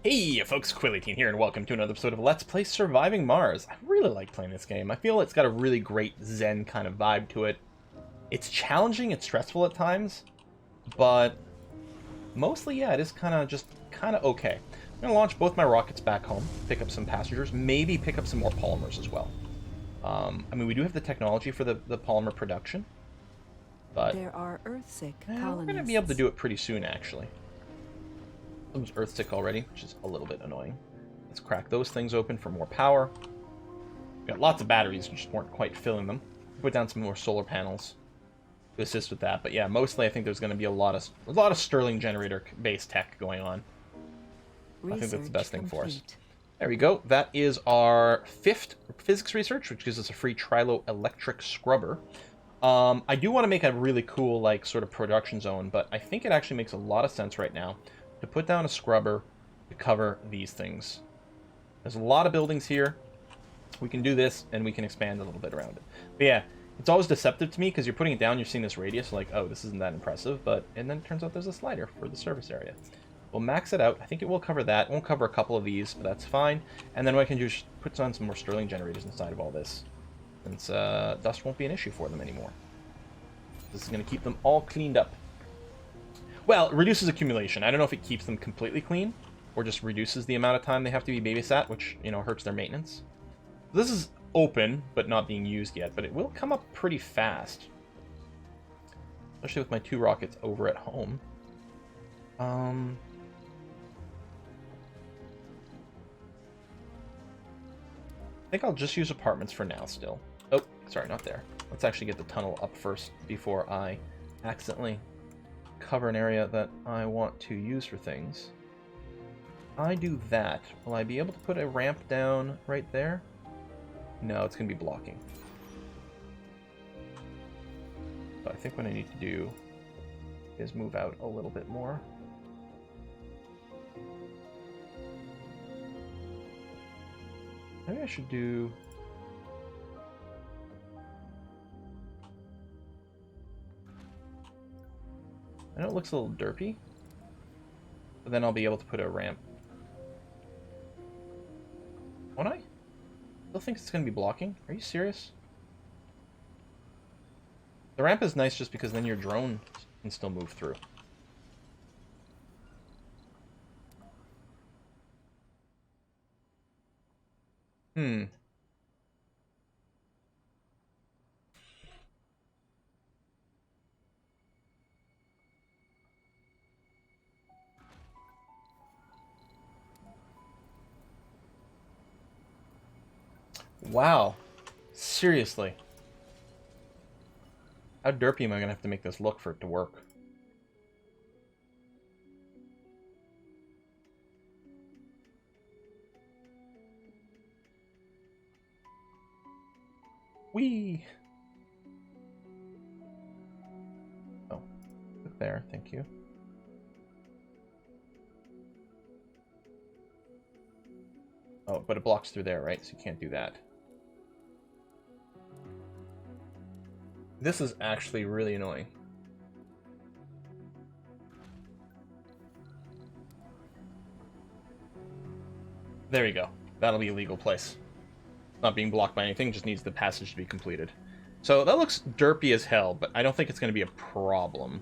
Hey folks, Quilly18 here, and welcome to another episode of Let's Play Surviving Mars. I really like playing this game. I feel it's got a really great Zen kind of vibe to it. It's challenging, it's stressful at times, but mostly, yeah, it is kind of okay. I'm going to launch both my rockets back home, pick up some passengers, maybe pick up some more polymers as well. I mean, we do have the technology for the polymer production, but there are Earthsick colonists. we're going to be able to do it pretty soon, actually. There's Earthsick already, which is a little bit annoying. Let's crack those things open for more power. We've got lots of batteries, we just weren't quite filling them. Put down some more solar panels to assist with that. But yeah, mostly I think there's going to be a lot of Stirling generator-based tech going on. I think that's the best thing for us. There we go. That is our 5th physics research, which gives us a free Trilo electric scrubber. I do want to make a really cool, like, sort of production zone, but I think it actually makes a lot of sense right now to put down a scrubber to cover these things. There's a lot of buildings here. We can do this, and we can expand a little bit around it. But yeah, it's always deceptive to me, because you're putting it down, you're seeing this radius, like, oh, this isn't that impressive, and then it turns out there's a slider for the service area. We'll max it out. I think it will cover that. It won't cover a couple of these, but that's fine. And then what I can do is put on some more Stirling generators inside of all this, since dust won't be an issue for them anymore. This is going to keep them all cleaned up. Well, it reduces accumulation. I don't know if it keeps them completely clean, or just reduces the amount of time they have to be babysat, which, you know, hurts their maintenance. This is open, but not being used yet, but it will come up pretty fast. Especially with my 2 rockets over at home. I think I'll just use apartments for now still. Oh, sorry, not there. Let's actually get the tunnel up first before I accidentally cover an area that I want to use for things. I do that. Will I be able to put a ramp down right there? No, it's going to be blocking. So I think what I need to do is move out a little bit more. Maybe I should do... I know it looks a little derpy, but then I'll be able to put a ramp. Won't I? Still think it's going to be blocking? Are you serious? The ramp is nice just because then your drone can still move through. Wow. Seriously. How derpy am I going to have to make this look for it to work? Whee! Oh. Look there, thank you. Oh, but it blocks through there, right? So you can't do that. This is actually really annoying. There you go. That'll be a legal place. Not being blocked by anything, just needs the passage to be completed. So that looks derpy as hell, but I don't think it's going to be a problem.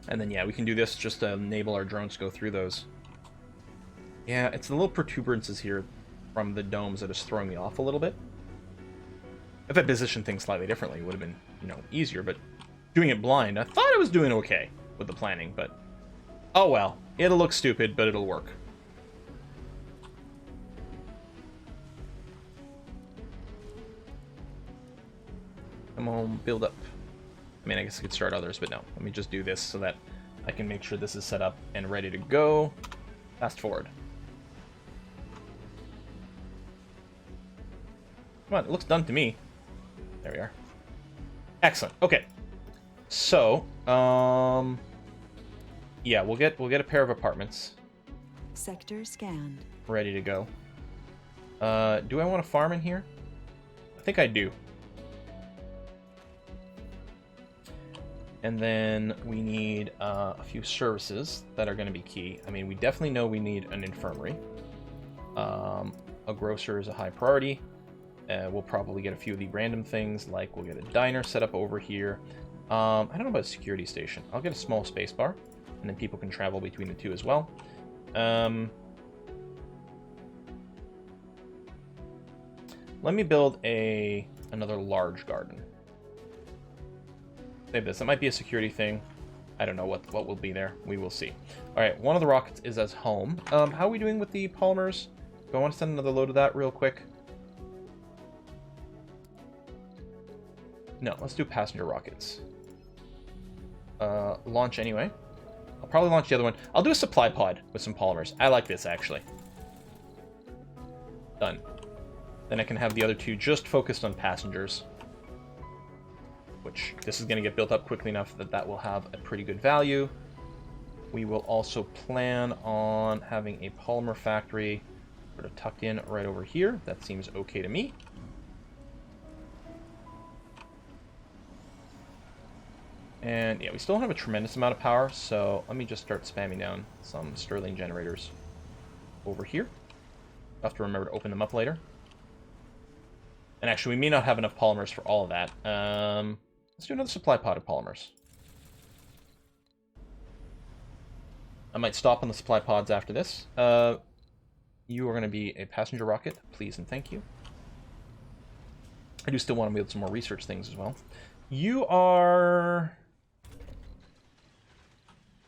And then, yeah, we can do this just to enable our drones to go through those. Yeah, it's the little protuberances here from the domes that is throwing me off a little bit. If I positioned things slightly differently, it would have been, you know, easier, but doing it blind, I thought I was doing okay with the planning, but oh well. It'll look stupid, but it'll work. Come on, build up. I mean, I guess I could start others, but no. Let me just do this so that I can make sure this is set up and ready to go. Fast forward. Come on, it looks done to me. There we are. Excellent. Okay. So, yeah, we'll get a pair of apartments. Sector scanned. Ready to go. Do I want to farm in here? I think I do. And then we need a few services that are going to be key. I mean, we definitely know we need an infirmary. A grocer is a high priority. We'll probably get a few of the random things, like we'll get a diner set up over here. I don't know about a security station. I'll get a small space bar, and then people can travel between the two as well. Let me build another large garden. Save this. That might be a security thing. I don't know what will be there. We will see. All right, one of the rockets is as home. How are we doing with the polymers? Do I want to send another load of that real quick? No, let's do passenger rockets. Launch anyway. I'll probably launch the other one. I'll do a supply pod with some polymers. I like this, actually. Done. Then I can have the other two just focused on passengers. Which, this is going to get built up quickly enough that that will have a pretty good value. We will also plan on having a polymer factory sort of tucked in right over here. That seems okay to me. And yeah, we still don't have a tremendous amount of power, so let me just start spamming down some Sterling generators over here. I'll have to remember to open them up later. And actually, we may not have enough polymers for all of that. Let's do another supply pod of polymers. I might stop on the supply pods after this. You are going to be a passenger rocket, please and thank you. I do still want to build some more research things as well. You are...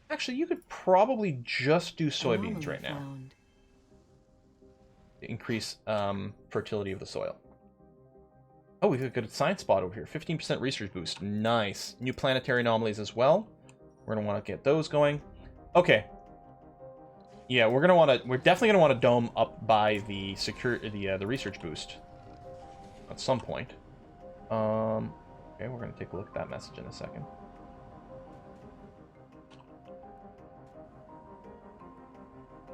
Actually, you could probably just do soybeans right now. To increase fertility of the soil. Oh, we've got a good science spot over here. 15% research boost. Nice. New planetary anomalies as well. We're going to want to get those going. Okay. Yeah, we're definitely going to want to dome up by the the research boost at some point. Okay, we're going to take a look at that message in a second.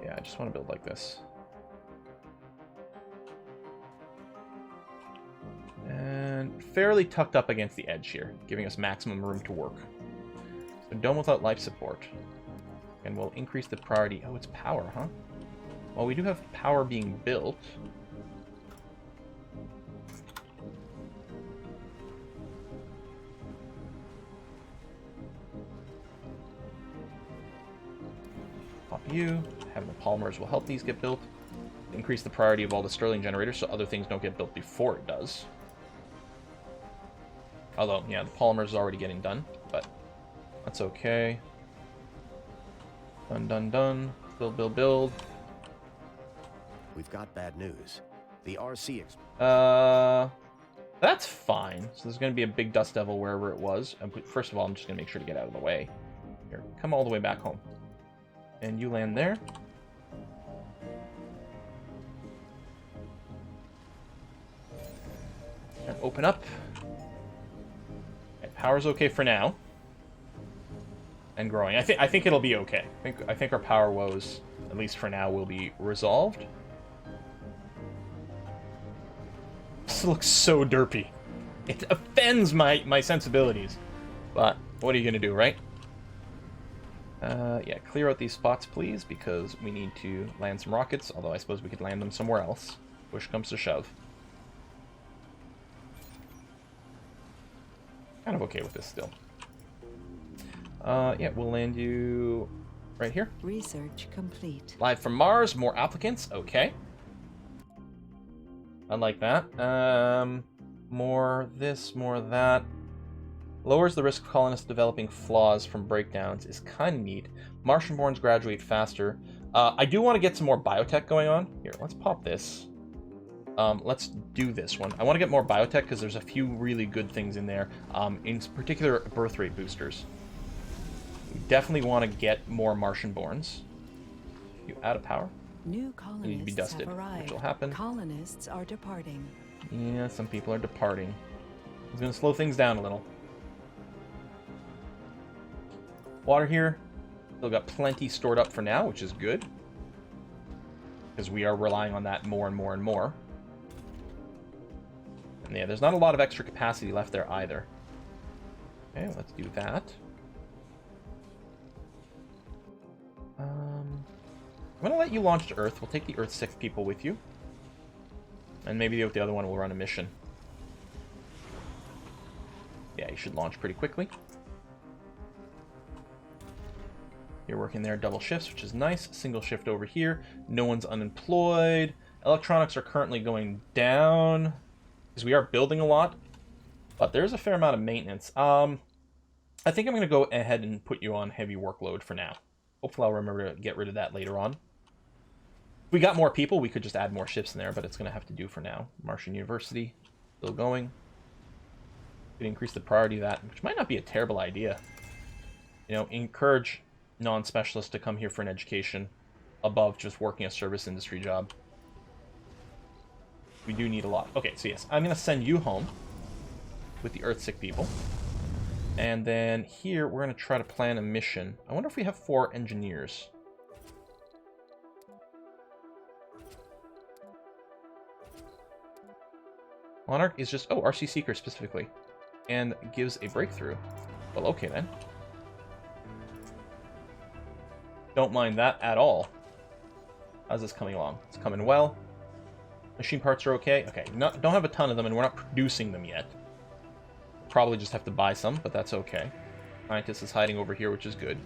Yeah, I just want to build like this. And fairly tucked up against the edge here, giving us maximum room to work. So dome without life support. And we'll increase the priority. Oh, it's power, huh? Well, we do have power being built. Pop you. Having the polymers will help these get built. Increase the priority of all the Sterling generators so other things don't get built before it does. Although, yeah, the polymer is already getting done, but that's okay. Done, done, done. Build, build, build. We've got bad news. The RC... That's fine. So there's going to be a big dust devil wherever it was. First of all, I'm just going to make sure to get out of the way. Here, come all the way back home. And you land there. And open up. Okay, power's okay for now. And growing. I think it'll be okay. I think our power woes, at least for now, will be resolved. This looks so derpy. It offends my sensibilities. But what are you gonna do, right? Yeah, clear out these spots, please, because we need to land some rockets, although I suppose we could land them somewhere else. Push comes to shove. Kind of okay with this still. Yeah, we'll land you right here. Research complete. Live from Mars, more applicants, okay. I like that. More this, more that. Lowers the risk of colonists developing flaws from breakdowns is kind of neat. Martian-borns graduate faster. I do want to get some more biotech going on. Here, let's pop this. Let's do this one. I want to get more biotech because there's a few really good things in there. In particular, birth rate boosters. We definitely want to get more Martian-borns. You out of power? New You colonists need to be dusted, have arrived. which will happen. Colonists are departing. Yeah, some people are departing. It's going to slow things down a little. Water here. Still got plenty stored up for now, which is good. Because we are relying on that more and more and more. And yeah, there's not a lot of extra capacity left there either. Okay, let's do that. I'm going to let you launch to Earth. We'll take the Earth-sick people with you. And maybe the other one will run a mission. Yeah, you should launch pretty quickly. You're working there double shifts, which is nice. Single shift over here. No one's unemployed. Electronics are currently going down because we are building a lot, but there's a fair amount of maintenance. I think I'm going to go ahead and put you on heavy workload for now. Hopefully I'll remember to get rid of that later on. If we got more people, we could just add more ships in there, but it's going to have to do for now. Martian University, still going. Could increase the priority of that, which might not be a terrible idea. You know, encourage non-specialists to come here for an education above just working a service industry job. We do need a lot. Okay, so yes, I'm going to send you home with the Earthsick people. And then here, we're going to try to plan a mission. I wonder if we have 4 engineers. Monarch is just... Oh, RC Seeker specifically. And gives a breakthrough. Well, okay then. Don't mind that at all. How's this coming along? It's coming well. Machine parts are okay. Okay, don't have a ton of them, and we're not producing them yet. Probably just have to buy some, but that's okay. Scientist is hiding over here, which is good.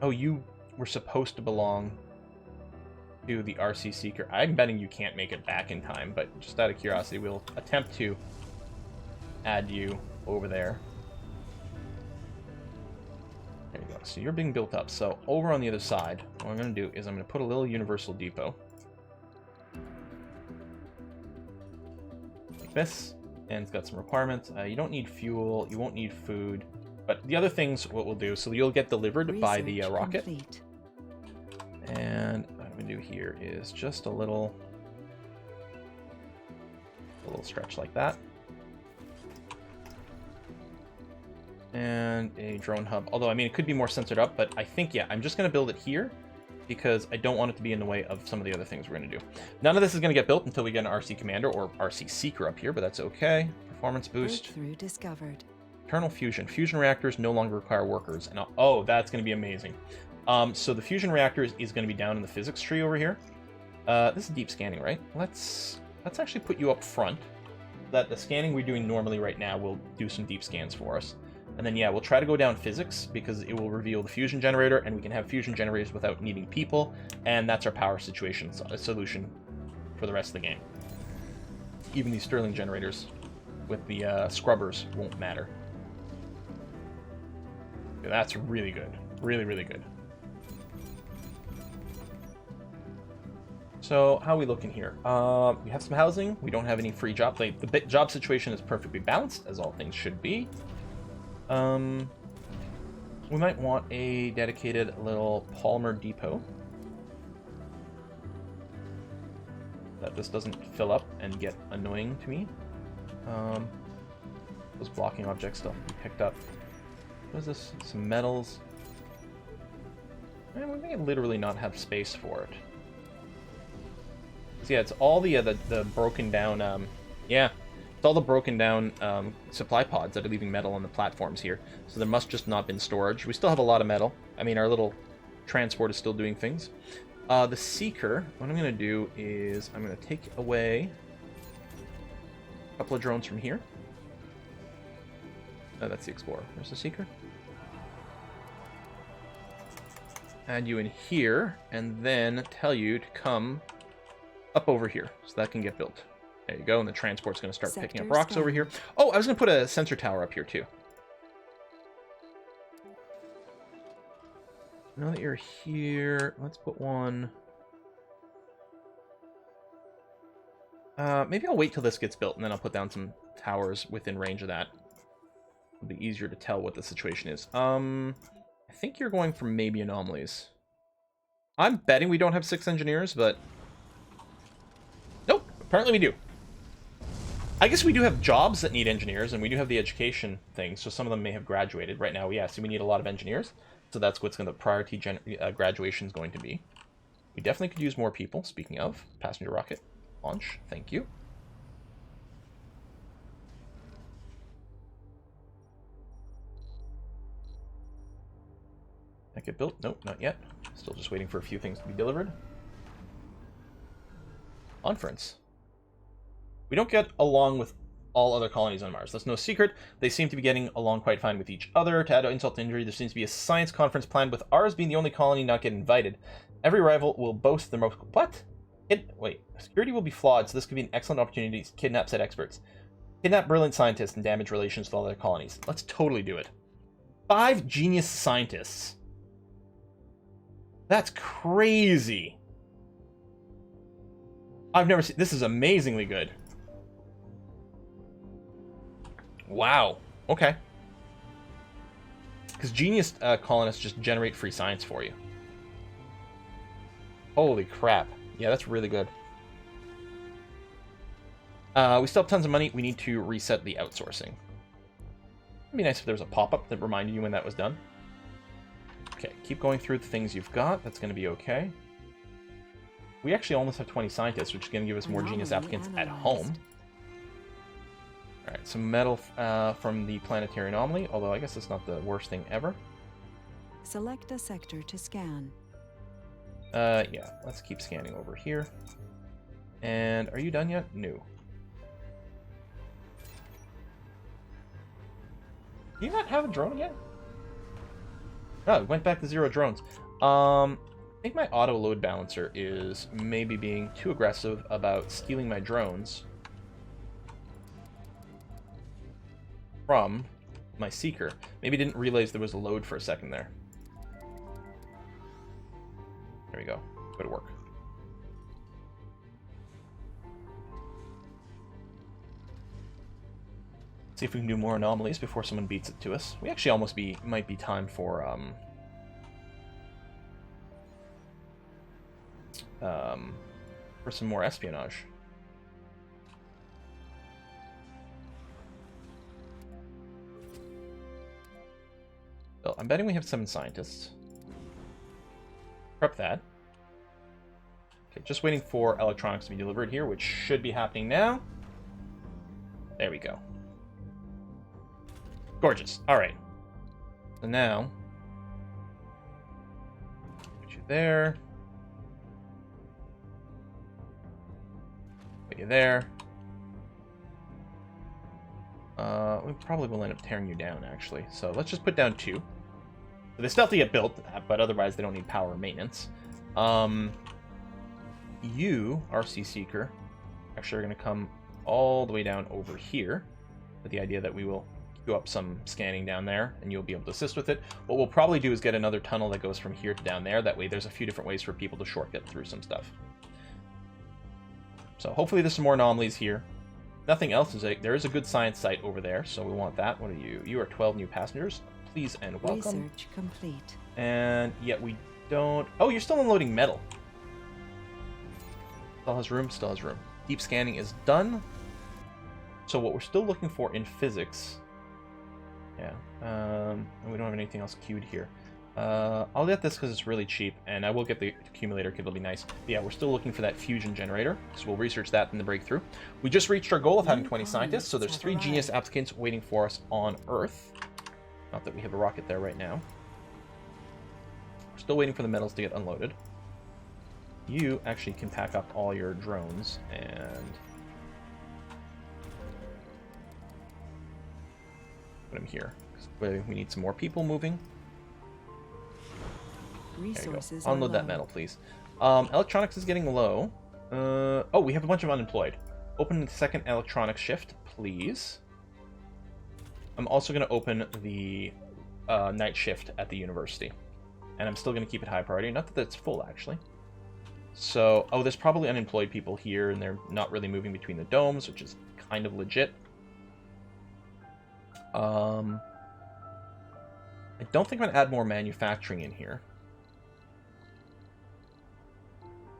Oh, you were supposed to belong to the RC Seeker. I'm betting you can't make it back in time, but just out of curiosity, we'll attempt to add you over there. There you go. So you're being built up. So over on the other side, what I'm going to do is I'm going to put a little universal depot. Like this. And it's got some requirements. You don't need fuel. You won't need food. But the other things, what we'll do, so you'll get delivered by the rocket. Complete. And what I'm going to do here is just a little stretch like that. And a drone hub. Although, I mean, it could be more censored up, but I think, yeah, I'm just going to build it here because I don't want it to be in the way of some of the other things we're going to do. None of this is going to get built until we get an RC Commander or RC Seeker up here, but that's okay. Performance boost. Breakthrough discovered. Internal fusion. Fusion reactors no longer require workers. And oh, that's going to be amazing. So the fusion reactor is going to be down in the physics tree over here. This is deep scanning, right? Let's actually put you up front. That the scanning we're doing normally right now will do some deep scans for us. And then, yeah, we'll try to go down physics because it will reveal the fusion generator, and we can have fusion generators without needing people, and that's our power situation solution for the rest of the game. Even these Stirling generators with the scrubbers won't matter. Yeah, that's really good. Really, really good. So, how are we looking here? We have some housing. We don't have any free jobs. The job situation is perfectly balanced, as all things should be. We might want a dedicated little polymer depot. That this doesn't fill up and get annoying to me. Those blocking objects still have to be picked up. What is this? Some metals. And we may literally not have space for it. So yeah, it's all the broken down, yeah. It's all the broken down supply pods that are leaving metal on the platforms here. So there must just not been storage. We still have a lot of metal. I mean, our little transport is still doing things. The Seeker, what I'm going to do is I'm going to take away a couple of drones from here. Oh, that's the Explorer. Where's the Seeker? Add you in here, and then tell you to come up over here, so that can get built. There you go, and the transport's going to start picking up rocks over here. Oh, I was going to put a sensor tower up here, too. Now that you're here, let's put one... maybe I'll wait till this gets built, and then I'll put down some towers within range of that. It'll be easier to tell what the situation is. I think you're going for maybe anomalies. I'm betting we don't have 6 engineers, but... Nope, apparently we do. I guess we do have jobs that need engineers, and we do have the education thing, so some of them may have graduated. Right now, yeah, so we need a lot of engineers, so that's what's going to priority graduation is going to be. We definitely could use more people, speaking of. Passenger rocket launch, thank you. get built? Nope, not yet. Still just waiting for a few things to be delivered. Conference. We don't get along with all other colonies on Mars. That's no secret. They seem to be getting along quite fine with each other. To add insult to injury, there seems to be a science conference planned, with ours being the only colony not getting invited. Every rival will boast their most... What? Wait. Security will be flawed, so this could be an excellent opportunity to kidnap said experts. Kidnap brilliant scientists and damage relations with all other colonies. Let's totally do it. 5 genius scientists. That's crazy. I've never seen... This is amazingly good. Wow. Okay. Because genius colonists just generate free science for you. Holy crap. Yeah, that's really good. We still have tons of money. We need to reset the outsourcing. It'd be nice if there was a pop-up that reminded you when that was done. Okay, keep going through the things you've got. That's going to be okay. We actually almost have 20 scientists, which is going to give us more genius applicants at home. Alright, some metal from the planetary anomaly, although I guess that's not the worst thing ever. Select a sector to scan. Yeah, let's keep scanning over here. And are you done yet? No. Do you not have a drone again? Oh, it went back to 0 drones. I think my auto load balancer is maybe being too aggressive about stealing my drones from my seeker. Maybe didn't realize there was a load for a second there. There we go. Go to work. See if we can do more anomalies before someone beats it to us. We actually almost might be time for some more espionage. So I'm betting we have 7 scientists. Prep that. Okay, just waiting for electronics to be delivered here, which should be happening now. There we go. Gorgeous. All right. So now, put you there. Put you there. We probably will end up tearing you down, actually. So let's just put down 2. So they still have to get built, but otherwise they don't need power or maintenance. You, RC Seeker, actually are going to come all the way down over here with the idea that we will queue up some scanning down there, and you'll be able to assist with it. What we'll probably do is get another tunnel that goes from here to down there. That way there's a few different ways for people to shortcut through some stuff. So hopefully there's some more anomalies here. Nothing else is there is a good science site over there, so we want that. What are you? You are 12 new passengers. Please and welcome. Research complete. And yet we don't... Oh, you're still unloading metal. Still has room, still has room. Deep scanning is done. So what we're still looking for in physics... Yeah, and we don't have anything else queued here. I'll get this because it's really cheap, and I will get the accumulator because it'll be nice. But yeah, we're still looking for that fusion generator, so we'll research that in the breakthrough. We just reached our goal of having 20 scientists, so there's 3 genius applicants waiting for us on Earth. Not that we have a rocket there right now. We're still waiting for the metals to get unloaded. You actually can pack up all your drones and put them here. We need some more people moving. Resources Unload that metal, please. Electronics is getting low. Oh, we have a bunch of unemployed. Open the second electronics shift, please. I'm also going to open the night shift at the university. And I'm still going to keep it high priority. Not that it's full, actually. So, oh, there's probably unemployed people here, and they're not really moving between the domes, which is kind of legit. I don't think I'm going to add more manufacturing in here.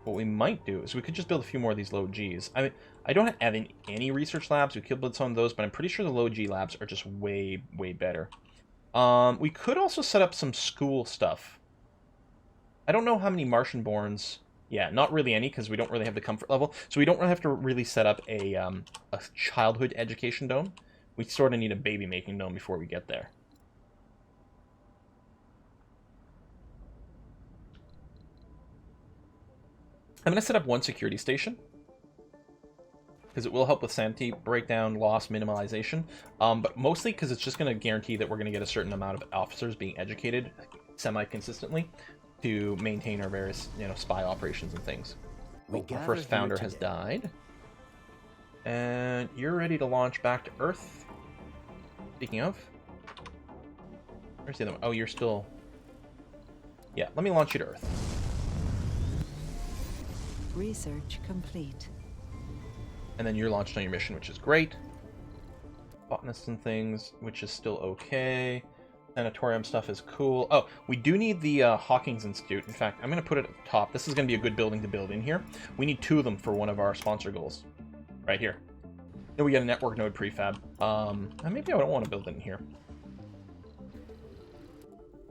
What we might do is we could just build a few more of these low Gs. I mean, I don't have any research labs. We could build some of those, but I'm pretty sure the low G labs are just way, way better. We could also set up some school stuff. I don't know how many Martian-borns... Yeah, not really any, because we don't really have the comfort level. So we don't really have to really set up a childhood education dome. We sort of need a baby-making dome before we get there. I'm going to set up one security station, because it will help with sanity, breakdown, loss, minimalization, but mostly because it's just going to guarantee that we're going to get a certain amount of officers being educated semi-consistently to maintain our various, spy operations and things. Our first founder has died. And you're ready to launch back to Earth. Speaking of, where's the other one? Oh, you're still... Yeah, let me launch you to Earth. Research complete. And then you're launched on your mission, which is great. Botanists and things, which is still okay. Sanatorium stuff is cool. Oh, we do need the Hawkins Institute. In fact, I'm going to put it at the top. This is going to be a good building to build in here. We need 2 of them for one of our sponsor goals. Right here. Then we get a network node prefab. And maybe I don't want to build it in here.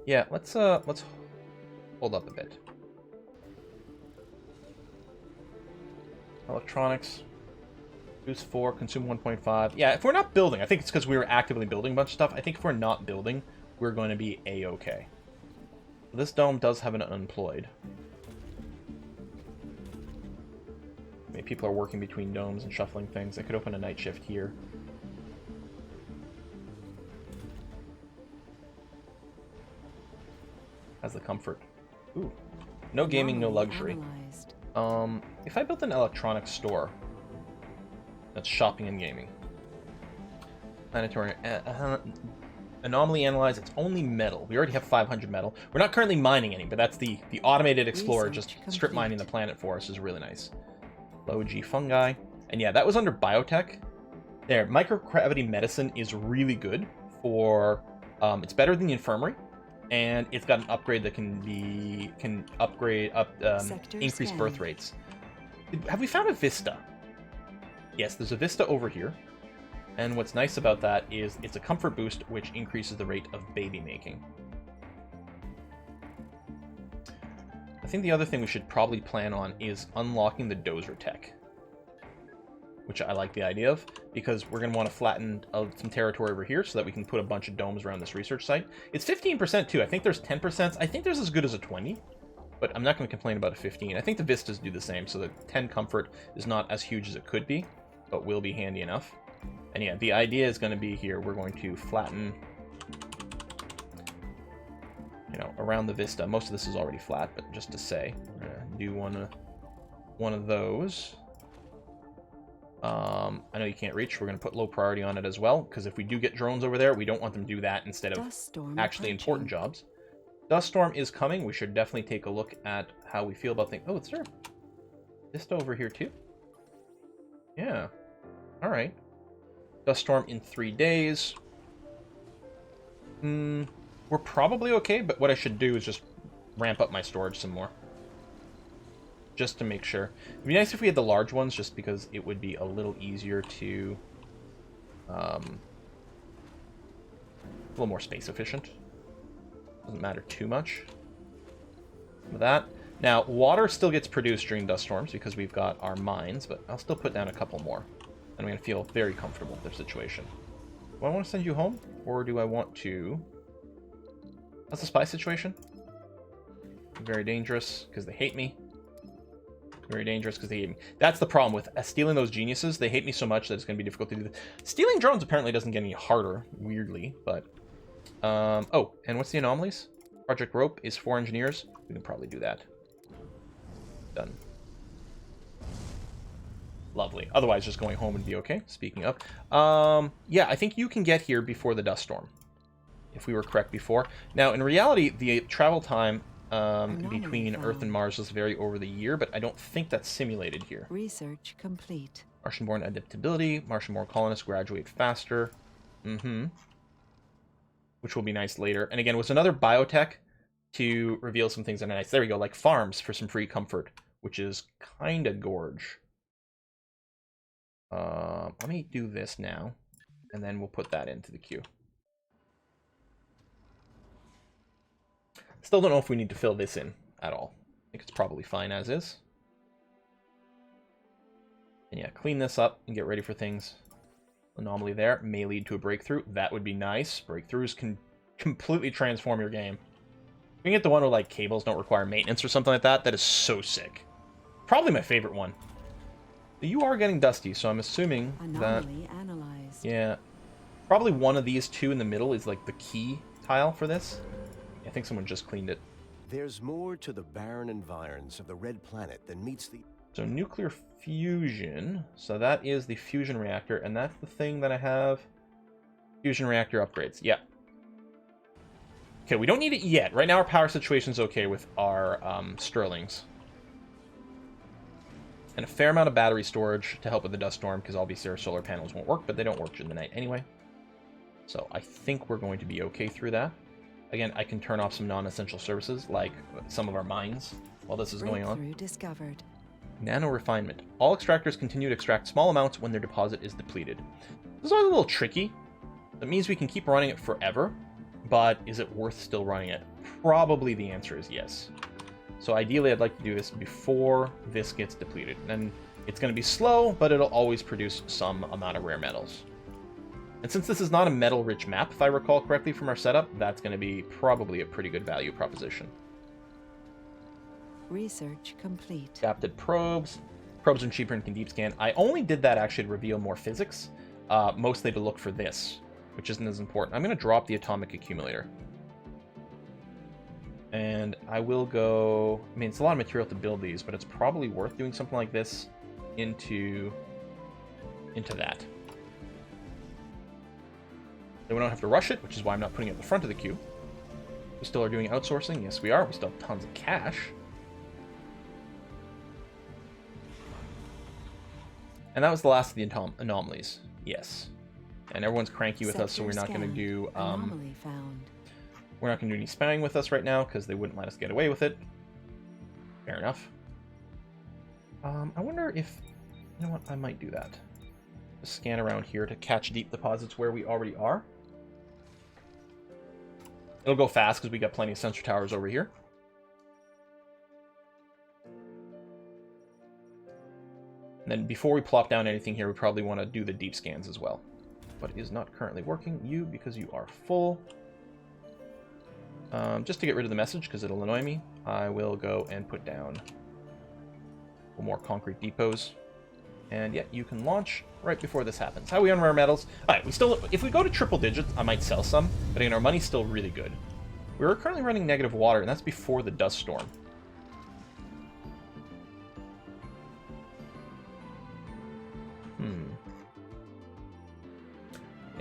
Yeah, let's hold up a bit. Electronics. Boost 4, consume 1.5. Yeah, if we're not building, I think it's because we were actively building a bunch of stuff. I think if we're not building, we're going to be A-okay. This dome does have an unemployed. Maybe people are working between domes and shuffling things. I could open a night shift here. Has the comfort. Ooh. No gaming, no luxury. If I built an electronics store, that's shopping and gaming. Planetary anomaly analyze. It's only metal. We already have 500 metal. We're not currently mining any, but that's the automated explorer. Just strip mining the planet for us is really nice. Low G fungi, and yeah, that was under biotech. There, microgravity medicine is really good for. It's better than the infirmary, and it's got an upgrade that can upgrade increase birth rates. Have we found a Vista? Yes, there's a Vista over here. And what's nice about that is it's a comfort boost, which increases the rate of baby making. I think the other thing we should probably plan on is unlocking the dozer tech. Which I like the idea of, because we're going to want to flatten some territory over here so that we can put a bunch of domes around this research site. It's 15% too. I think there's 10%. I think there's as good as a 20. But I'm not going to complain about a 15. I think the Vistas do the same, so the 10 comfort is not as huge as it could be, but will be handy enough. And yeah, the idea is going to be here, we're going to flatten, around the Vista. Most of this is already flat, but just to say, we're going to do one of those. I know you can't reach. We're going to put low priority on it as well, because if we do get drones over there, we don't want them to do that instead of actually important jobs. Dust storm is coming. We should definitely take a look at how we feel about things. Oh, is there Vista over here too? Yeah. All right. Dust storm in 3 days. We're probably okay, but what I should do is just ramp up my storage some more. Just to make sure. It'd be nice if we had the large ones, just because it would be a little easier to... a little more space efficient. Doesn't matter too much. With that. Now, water still gets produced during dust storms because we've got our mines, but I'll still put down a couple more. And I'm going to feel very comfortable with the situation. Do I want to send you home? Or do I want to... How's the spy situation? Very dangerous, because they hate me. Very dangerous, because they hate me. That's the problem with stealing those geniuses. They hate me so much that it's going to be difficult to do this. Stealing drones apparently doesn't get any harder, weirdly, but... oh, and what's the anomalies? Project Rope is 4 engineers. We can probably do that. Done. Lovely. Otherwise, just going home would be okay. Speaking of. Yeah, I think you can get here before the dust storm. If we were correct before. Now, in reality, the travel time between Earth and Mars is vary over the year, but I don't think that's simulated here. Research complete. Martian-born adaptability. Martian-born colonists graduate faster. Which will be nice later. And again, with another biotech to reveal some things that are nice. There we go, like farms for some free comfort, which is kind of gorge. Let me do this now, and then we'll put that into the queue. Still don't know if we need to fill this in at all. I think it's probably fine as is. And yeah, clean this up and get ready for things. Anomaly there may lead to a breakthrough. That would be nice. Breakthroughs can completely transform your game. You can get the one where like cables don't require maintenance or something like that. That is so sick. Probably my favorite one. You are getting dusty, so I'm assuming that... Anomaly analyzed. Yeah. Probably one of these two in the middle is like the key tile for this. I think someone just cleaned it. There's more to the barren environs of the red planet than meets the... So nuclear fusion. So that is the fusion reactor, and that's the thing that I have. Fusion reactor upgrades. Yeah. Okay, we don't need it yet. Right now our power situation's okay with our Sterlings. And a fair amount of battery storage to help with the dust storm, because obviously our solar panels won't work, but they don't work during the night anyway. So I think we're going to be okay through that. Again, I can turn off some non-essential services, like some of our mines, while this is going on. Breakthrough discovered. Nano refinement. All extractors continue to extract small amounts when their deposit is depleted. This is always a little tricky. That means we can keep running it forever, but is it worth still running it? Probably the answer is yes. So ideally, I'd like to do this before this gets depleted. And it's going to be slow, but it'll always produce some amount of rare metals. And since this is not a metal-rich map, if I recall correctly from our setup, that's going to be probably a pretty good value proposition. Research complete. Adapted probes. Probes are cheaper and can deep scan. I only did that actually to reveal more physics, mostly to look for this, which isn't as important. I'm going to drop the atomic accumulator. And I will go... I mean, it's a lot of material to build these, but it's probably worth doing something like this into that. Then we don't have to rush it, which is why I'm not putting it at the front of the queue. We still are doing outsourcing. Yes, we are. We still have tons of cash. And that was the last of the anomalies. Yes. And everyone's cranky with us, so we're not going to do... Anomaly found. We're not going to do any spying with us right now, because they wouldn't let us get away with it. Fair enough. I wonder if... You know what? I might do that. Just scan around here to catch deep deposits where we already are. It'll go fast, because we got plenty of sensor towers over here. And then before we plop down anything here, we probably want to do the deep scans as well. But it is not currently working. You, because you are full. Just to get rid of the message, because it'll annoy me, I will go and put down more concrete depots. And yeah, you can launch right before this happens. How are we on rare metals? Alright, we still... If we go to triple digits, I might sell some. But again, our money's still really good. We're currently running negative water, and that's before the dust storm.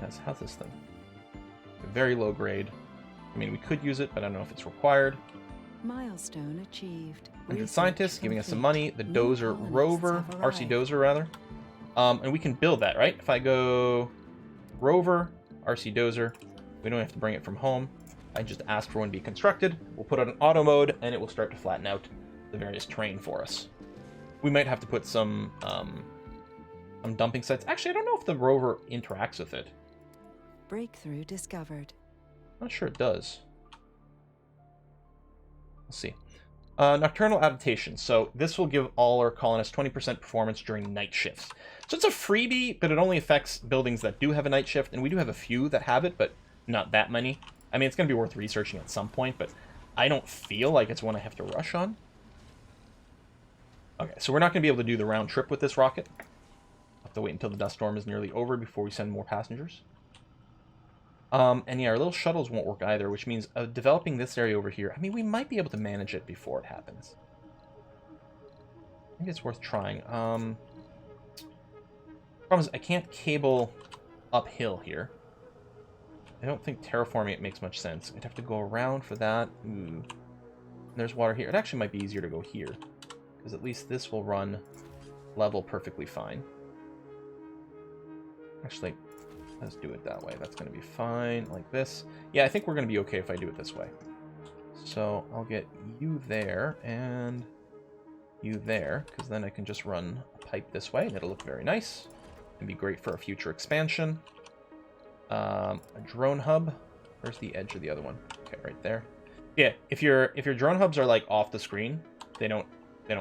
Yes, how's this thing? Very low grade. I mean, we could use it, but I don't know if it's required. Milestone achieved. 100 scientists giving us some money. The Dozer rover, RC Dozer rather. And we can build that, right? If I go rover, RC Dozer, we don't have to bring it from home. I just ask for one to be constructed. We'll put it on auto mode, and it will start to flatten out the various terrain for us. We might have to put some dumping sites. Actually, I don't know if the rover interacts with it. Breakthrough discovered. Not sure it does. Let's see. Nocturnal adaptation. So this will give all our colonists 20% performance during night shifts. So it's a freebie, but it only affects buildings that do have a night shift, and we do have a few that have it, but not that many. I mean, it's going to be worth researching at some point, but I don't feel like it's one I have to rush on. Okay, so we're not going to be able to do the round trip with this rocket. We'll have to wait until the dust storm is nearly over before we send more passengers. And yeah, our little shuttles won't work either, which means developing this area over here, I mean, we might be able to manage it before it happens. I think it's worth trying. Problem is, I can't cable uphill here. I don't think terraforming it makes much sense. I'd have to go around for that. Ooh. There's water here. It actually might be easier to go here, because at least this will run level perfectly fine. Actually, let's do it that way. That's going to be fine, like this. Yeah, I think we're going to be okay if I do it this way. So I'll get you there and you there, because then I can just run a pipe this way, and it'll look very nice. It'd be great for a future expansion. A drone hub. Where's the edge of the other one? Okay, right there. Yeah, if your drone hubs are like off the screen, they don't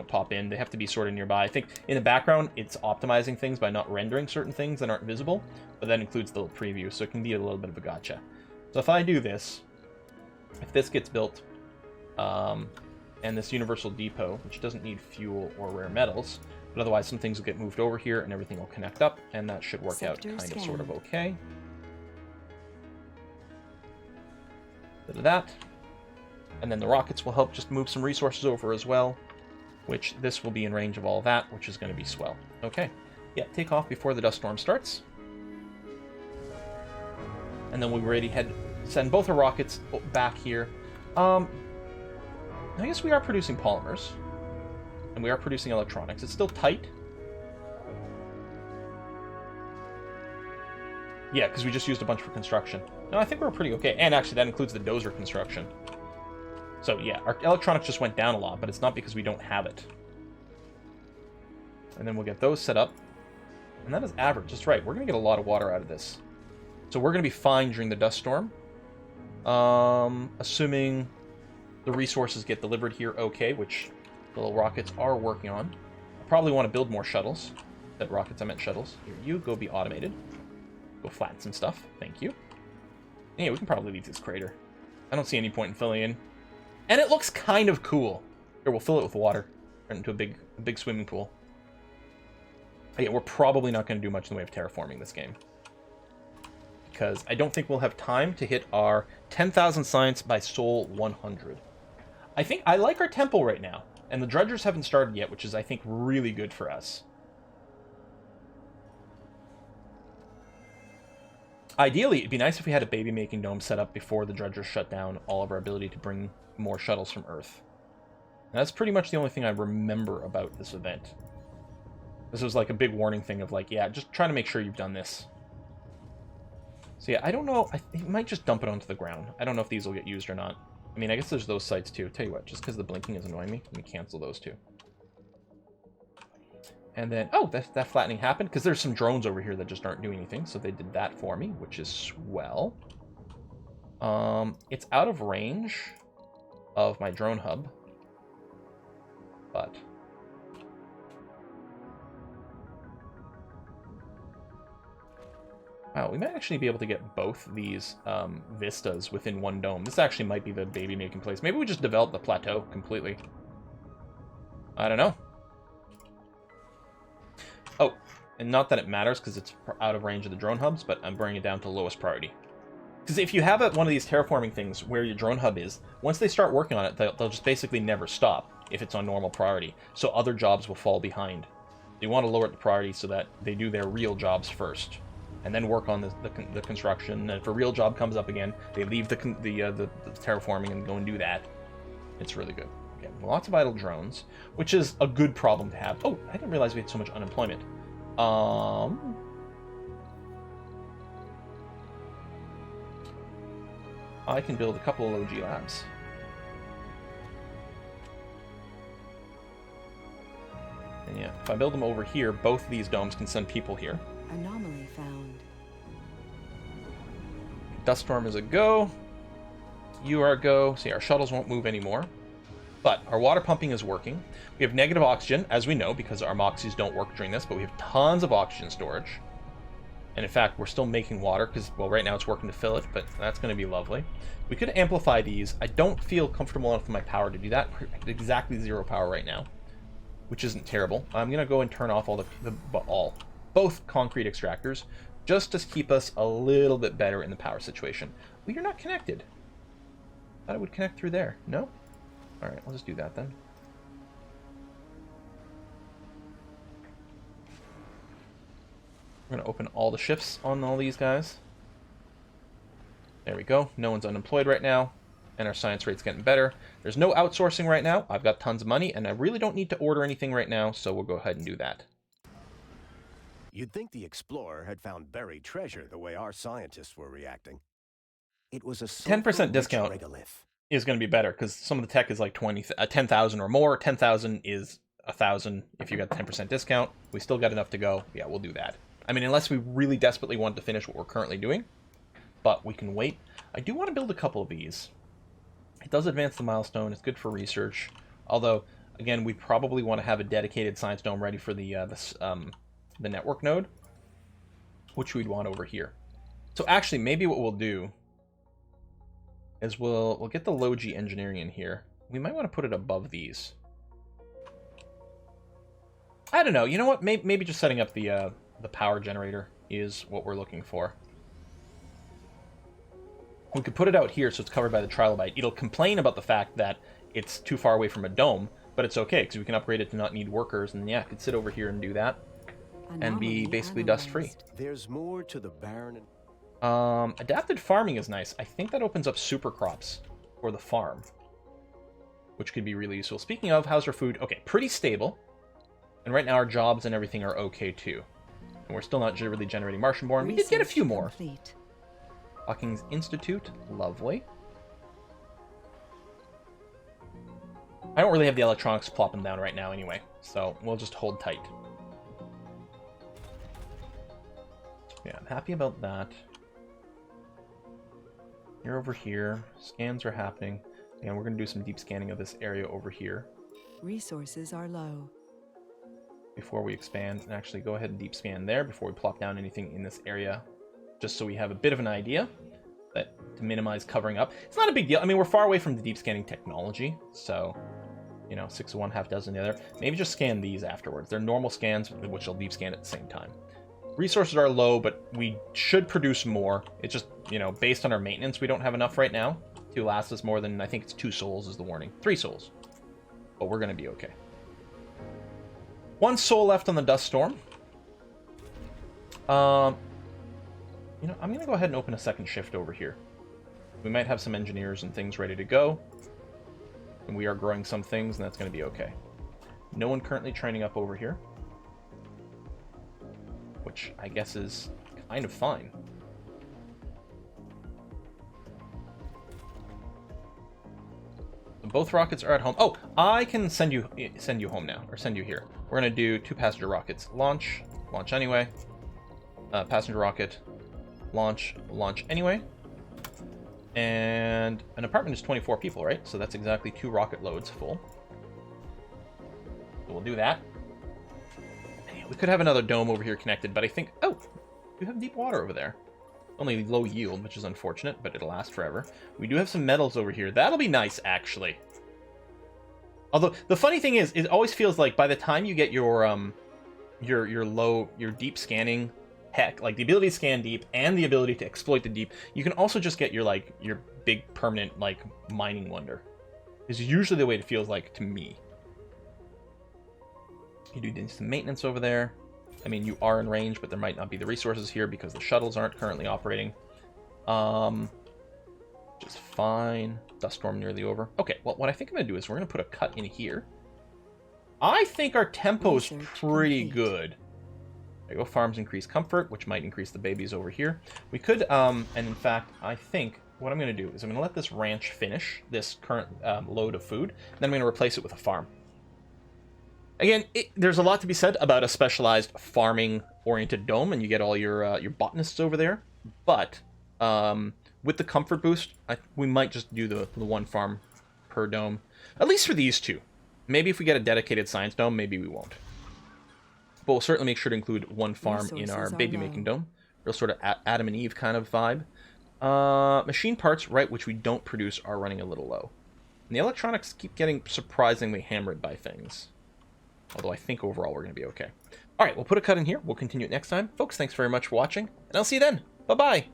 pop in. They have to be sort of nearby. I think in the background, it's optimizing things by not rendering certain things that aren't visible, but that includes the little preview, so it can be a little bit of a gotcha. So if I do this, if this gets built and this universal depot, which doesn't need fuel or rare metals, but otherwise some things will get moved over here and everything will connect up, and that should work out kind of sort of okay. Bit of that. And then the rockets will help just move some resources over as well, which this will be in range of all that, which is going to be swell. Okay. Yeah, take off before the dust storm starts. And then we're ready to send both our rockets back here. I guess we are producing polymers. And we are producing electronics. It's still tight. Yeah, because we just used a bunch for construction. No, I think we're pretty okay. And actually, that includes the dozer construction. So yeah, our electronics just went down a lot, but it's not because we don't have it. And then we'll get those set up. And that is average. That's right. We're going to get a lot of water out of this. So we're going to be fine during the dust storm. Assuming the resources get delivered here okay, which the little rockets are working on. I probably want to build more shuttles. Said rockets, I meant shuttles. Here, you go be automated. Go flatten some stuff. Thank you. Yeah, we can probably leave this crater. I don't see any point in filling in. And it looks kind of cool. Here, we'll fill it with water. Turn it into a big swimming pool. But yeah, we're probably not going to do much in the way of terraforming this game. Because I don't think we'll have time to hit our 10,000 science by Sol 100. I think I like our temple right now. And the dredgers haven't started yet, which is, I think, really good for us. Ideally, it'd be nice if we had a baby-making dome set up before the dredgers shut down all of our ability to bring more shuttles from Earth. And that's pretty much the only thing I remember about this event. This was like a big warning thing of like, yeah, just try to make sure you've done this. So yeah, I don't know. It might just dump it onto the ground. I don't know if these will get used or not. I mean, I guess there's those sites too. Tell you what, just because the blinking is annoying me, let me cancel those two. And then, oh, that flattening happened because there's some drones over here that just aren't doing anything. So they did that for me, which is swell. It's out of range of my drone hub, but wow, we might actually be able to get both these vistas within one dome. This actually might be the baby making place. Maybe we just develop the plateau completely. I don't know. Oh, and not that it matters because it's out of range of the drone hubs, but I'm bringing it down to lowest priority. Because if you have one of these terraforming things where your drone hub is, once they start working on it, they'll just basically never stop if it's on normal priority. So other jobs will fall behind. You want to lower the priority so that they do their real jobs first, and then work on the construction. And if a real job comes up again, they leave the terraforming and go and do that. It's really good. Okay, lots of idle drones, which is a good problem to have. Oh, I didn't realize we had so much unemployment. I can build a couple of OG labs. And yeah, if I build them over here, both these domes can send people here. Anomaly found. Dust storm is a go. You are a go. See, our shuttles won't move anymore. But our water pumping is working. We have negative oxygen, as we know, because our moxies don't work during this, but we have tons of oxygen storage. And in fact, we're still making water, because, well, right now it's working to fill it, but that's going to be lovely. We could amplify these. I don't feel comfortable enough with my power to do that. We're at exactly 0 power right now, which isn't terrible. I'm going to go and turn off both concrete extractors, just to keep us a little bit better in the power situation. Well, you're not connected. I thought it would connect through there. No? Alright, I'll just do that then. We're going to open all the shifts on all these guys. There we go. No one's unemployed right now. And our science rate's getting better. There's no outsourcing right now. I've got tons of money, and I really don't need to order anything right now, so we'll go ahead and do that. You'd think the explorer had found buried treasure the way our scientists were reacting. It was a 10% discount regolith. Is going to be better, because some of the tech is like 10,000 or more. 10,000 is 1,000 if you got 10% discount. We still got enough to go. Yeah, we'll do that. I mean, unless we really desperately want to finish what we're currently doing, but we can wait. I do want to build a couple of these. It does advance the milestone. It's good for research. Although, again, we probably want to have a dedicated science dome ready for the network node, which we'd want over here. So actually, maybe what we'll do is we'll get the low G engineering in here. We might want to put it above these. I don't know. You know what? Maybe just setting up the power generator is what we're looking for. We could put it out here so it's covered by the trilobite. It'll complain about the fact that it's too far away from a dome, but it's okay because we can upgrade it to not need workers, and yeah, it could sit over here and do that, and be basically dust-free. There's more to the barren. Adapted farming is nice. I think that opens up super crops for the farm, which could be really useful. Speaking of, how's our food? Okay, pretty stable. And right now our jobs and everything are okay too. And we're still not really generating Martian-born. We did get a few more. Complete. Hawking's Institute, lovely. I don't really have the electronics plopping down right now anyway, so we'll just hold tight. Yeah, I'm happy about that. You're over here. Scans are happening. And we're going to do some deep scanning of this area over here. Resources are low. Before we expand, and actually go ahead and deep scan there before we plop down anything in this area, just so we have a bit of an idea, but to minimize covering up. It's not a big deal. I mean, we're far away from the deep scanning technology, so, you know, 6 of one, half dozen the other. Maybe just scan these afterwards. They're normal scans, which will deep scan at the same time. Resources are low, but we should produce more. It's just, you know, based on our maintenance, we don't have enough right now to last us more than, I think it's 2 souls is the warning. 3 souls. But we're going to be okay. 1 soul left on the dust storm. You know, I'm going to go ahead and open a second shift over here. We might have some engineers and things ready to go. And we are growing some things, and that's going to be okay. No one currently training up over here. Which I guess is kind of fine. Both rockets are at home. Oh, I can send you home now, or send you here. We're going to do 2 passenger rockets. Launch anyway. Passenger rocket. Launch anyway. And an apartment is 24 people, right? So that's exactly 2 rocket loads full. So we'll do that. We could have another dome over here connected, but I think... Oh! We have deep water over there. Only low yield, which is unfortunate, but it'll last forever. We do have some metals over here. That'll be nice, actually. Although, the funny thing is, it always feels like by the time you get your deep scanning... Heck, like the ability to scan deep and the ability to exploit the deep, you can also just get your big permanent mining wonder. Is usually the way it feels like to me. You do some maintenance over there. I mean, you are in range, but there might not be the resources here because the shuttles aren't currently operating. Just fine. Dust storm nearly over. Okay, well, what I think I'm going to do is we're going to put a cut in here. I think our tempo's pretty good. There you go, farms increase comfort, which might increase the babies over here. We could, and in fact, I think what I'm going to do is I'm going to let this ranch finish this current load of food, and then I'm going to replace it with a farm. Again, there's a lot to be said about a specialized farming-oriented dome, and you get all your botanists over there. But with the comfort boost, we might just do the 1 farm per dome, at least for these 2. Maybe if we get a dedicated science dome, maybe we won't. But we'll certainly make sure to include 1 farm in our baby-making dome. Real sort of Adam and Eve kind of vibe. Machine parts, right, which we don't produce, are running a little low. And the electronics keep getting surprisingly hammered by things. Although I think overall we're going to be okay. Alright, we'll put a cut in here. We'll continue it next time. Folks, thanks very much for watching, and I'll see you then. Bye-bye!